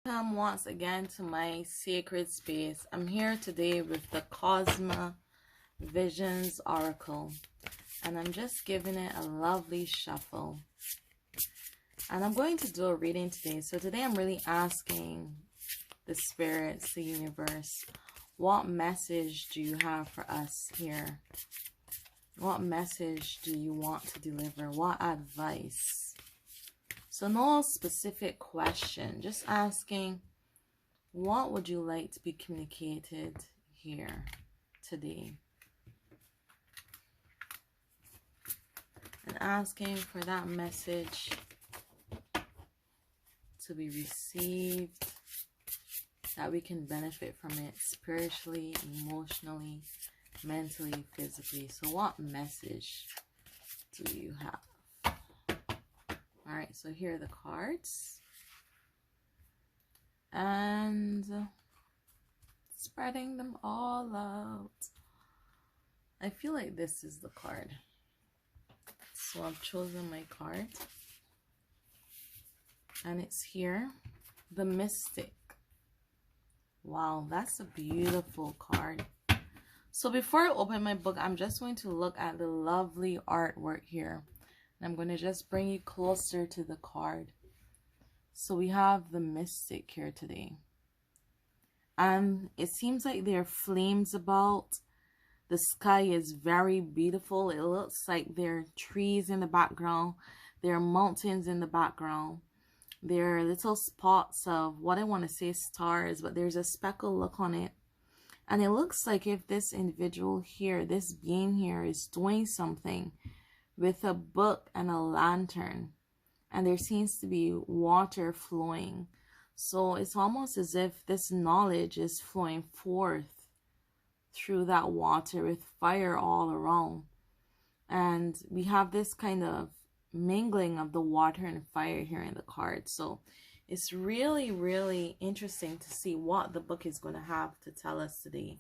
Welcome once again to my sacred space. I'm here today with the Cosma Visions Oracle, and I'm just giving it a lovely shuffle. And I'm going to do a reading today. So today I'm really asking the spirits, the universe, what message do you have for us here? What message do you want to deliver? What advice? So no specific question, just asking, what would you like to be communicated here today? And asking for that message to be received, that we can benefit from it spiritually, emotionally, mentally, physically. So what message do you have? All right, so here are the cards. And spreading them all out. I feel like this is the card. So I've chosen my card. And it's here. The Mystic. Wow, that's a beautiful card. So before I open my book, I'm just going to look at the lovely artwork here. I'm going to just bring you closer to the card. So we have the Mystic here today. And it seems like there are flames about. The sky is very beautiful. It looks like there are trees in the background. There are mountains in the background. There are little spots of what I want to say stars, but there's a speckle look on it. And it looks like if this individual here, this being here, is doing something with a book and a lantern, and there seems to be water flowing. So it's almost as if this knowledge is flowing forth through that water with fire all around. And we have this kind of mingling of the water and fire here in the card. So it's really, really interesting to see what the book is going to have to tell us today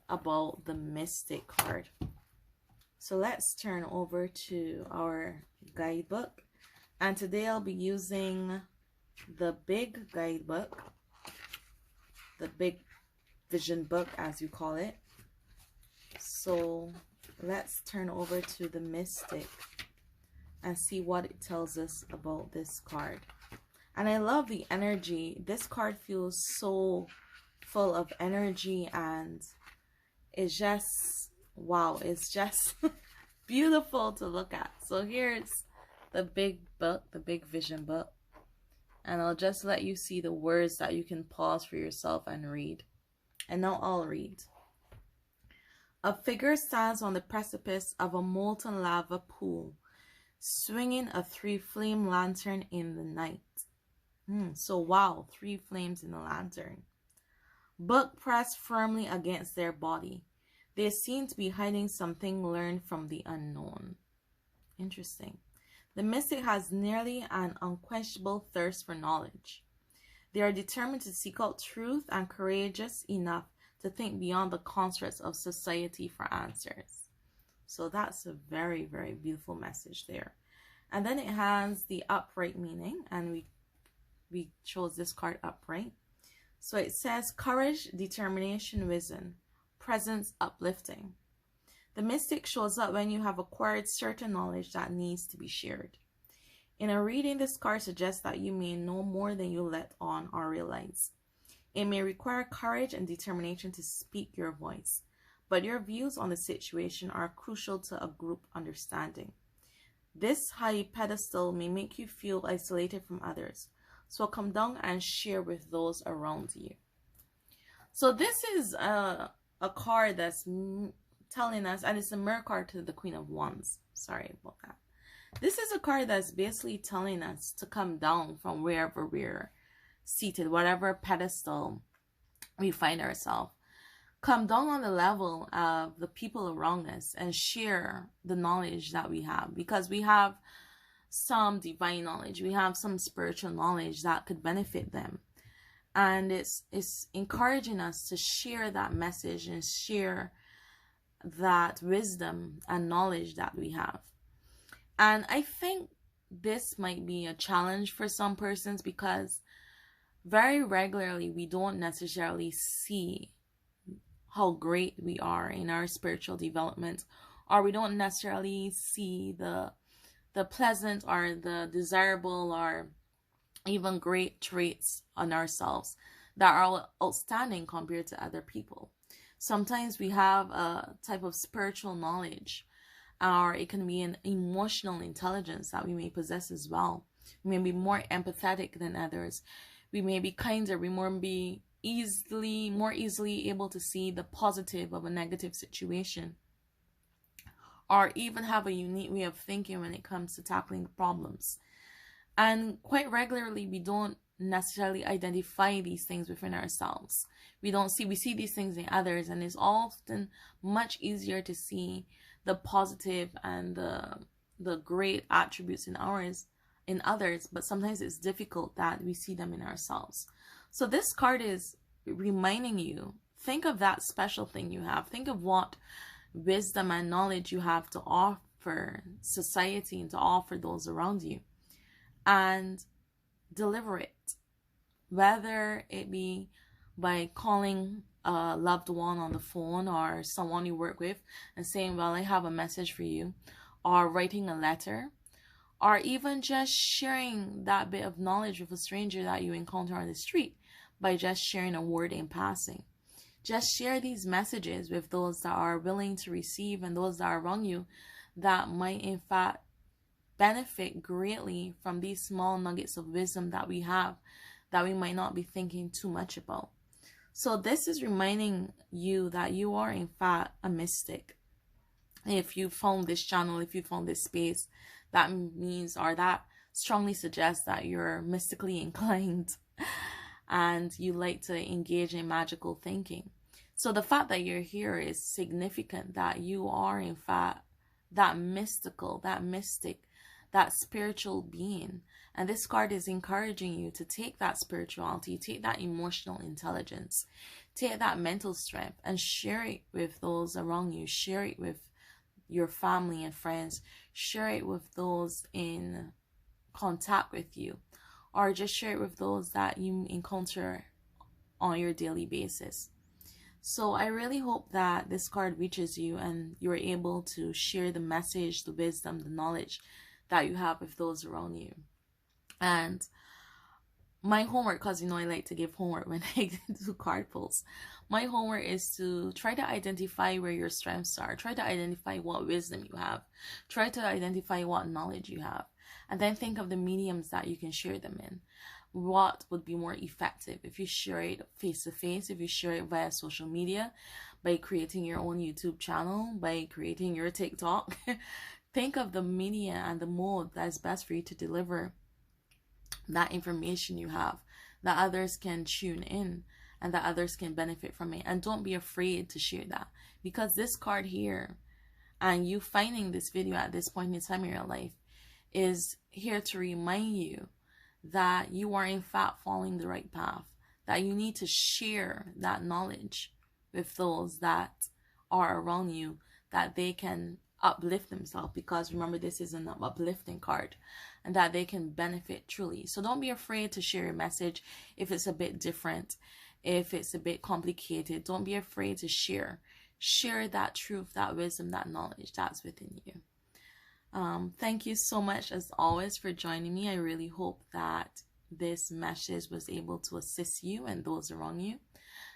about the Mystic card. So let's turn over to our guidebook. And today I'll be using the big guidebook, the big vision book as you call it. So let's turn over to the Mystic and see what it tells us about this card. And I love the energy. This card feels so full of energy, and it's just, wow, it's just beautiful to look at. So here's the big book, the big vision book. And I'll just let you see the words that you can pause for yourself and read. And now I'll read. A figure stands on the precipice of a molten lava pool, swinging a 3-flame lantern in the night. So wow, 3 flames in the lantern. Book pressed firmly against their body. They seem to be hiding something learned from the unknown. Interesting. The Mystic has nearly an unquenchable thirst for knowledge. They are determined to seek out truth and courageous enough to think beyond the constructs of society for answers. So that's a very, very beautiful message there. And then it has the upright meaning, and we chose this card upright. So it says courage, determination, wisdom, presence, uplifting. The Mystic shows up when you have acquired certain knowledge that needs to be shared. In a reading, this card suggests that you may know more than you let on or realize. It may require courage and determination to speak your voice, but your views on the situation are crucial to a group understanding. This high pedestal may make you feel isolated from others, so come down and share with those around you. So this is a card that's telling us, and it's a mirror card to the Queen of Wands. Sorry about that. This is a card that's basically telling us to come down from wherever we're seated, whatever pedestal we find ourselves. Come down on the level of the people around us and share the knowledge that we have, because we have some divine knowledge, we have some spiritual knowledge that could benefit them. And it's encouraging us to share that message and share that wisdom and knowledge that we have. And I think this might be a challenge for some persons, because very regularly we don't necessarily see how great we are in our spiritual development, or we don't necessarily see the pleasant or the desirable or even great traits on ourselves that are outstanding compared to other people. Sometimes we have a type of spiritual knowledge, or it can be an emotional intelligence that we may possess as well. We may be more empathetic than others. We may be kinder. We may be more easily able to see the positive of a negative situation, or even have a unique way of thinking when it comes to tackling problems. And quite regularly, we don't necessarily identify these things within ourselves. We see these things in others, and it's often much easier to see the positive and the great attributes in others, but sometimes it's difficult that we see them in ourselves. So this card is reminding you, think of that special thing you have. Think of what wisdom and knowledge you have to offer society and to offer those around you, and deliver it, whether it be by calling a loved one on the phone or someone you work with and saying, well, I have a message for you, or writing a letter, or even just sharing that bit of knowledge with a stranger that you encounter on the street by just sharing a word in passing. Just share these messages with those that are willing to receive and those that are around you that might in fact benefit greatly from these small nuggets of wisdom that we have that we might not be thinking too much about. So this is reminding you that you are in fact a mystic. If you found this channel, if you found this space, that means, or that strongly suggests, that you're mystically inclined and you like to engage in magical thinking. So the fact that you're here is significant, that you are in fact that mystical, that mystic, that spiritual being. And this card is encouraging you to take that spirituality, take that emotional intelligence, take that mental strength and share it with those around you. Share it with your family and friends. Share it with those in contact with you, or just share it with those that you encounter on your daily basis. So I really hope that this card reaches you and you're able to share the message, the wisdom, the knowledge that you have with those around you. And my homework, because I like to give homework when I do card pulls, my homework is to try to identify where your strengths are. Try to identify what wisdom you have. Try to identify what knowledge you have. And then think of the mediums that you can share them in. What would be more effective? If you share it face to face, if you share it via social media, by creating your own YouTube channel, by creating your TikTok, think of the media and the mode that is best for you to deliver that information you have, that others can tune in and that others can benefit from it. And don't be afraid to share that, because this card here and you finding this video at this point in time in your life is here to remind you that you are in fact following the right path, that you need to share that knowledge with those that are around you, that they can uplift themselves, because remember, this is an uplifting card, and that they can benefit truly. So don't be afraid to share your message if it's a bit different, if it's a bit complicated. Don't be afraid to share that truth, that wisdom, that knowledge that's within you. Thank you so much as always for joining me. I really hope that this message was able to assist you and those around you.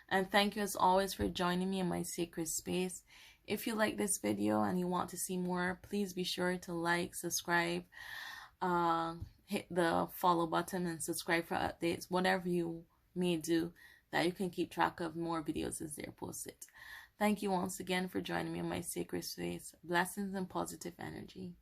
And thank you as always for joining me in my sacred space. If you like this video and you want to see more, please be sure to like, subscribe, hit the follow button and subscribe for updates, whatever you may do, that you can keep track of more videos as they're posted. Thank you once again for joining me in my sacred space. Blessings and positive energy.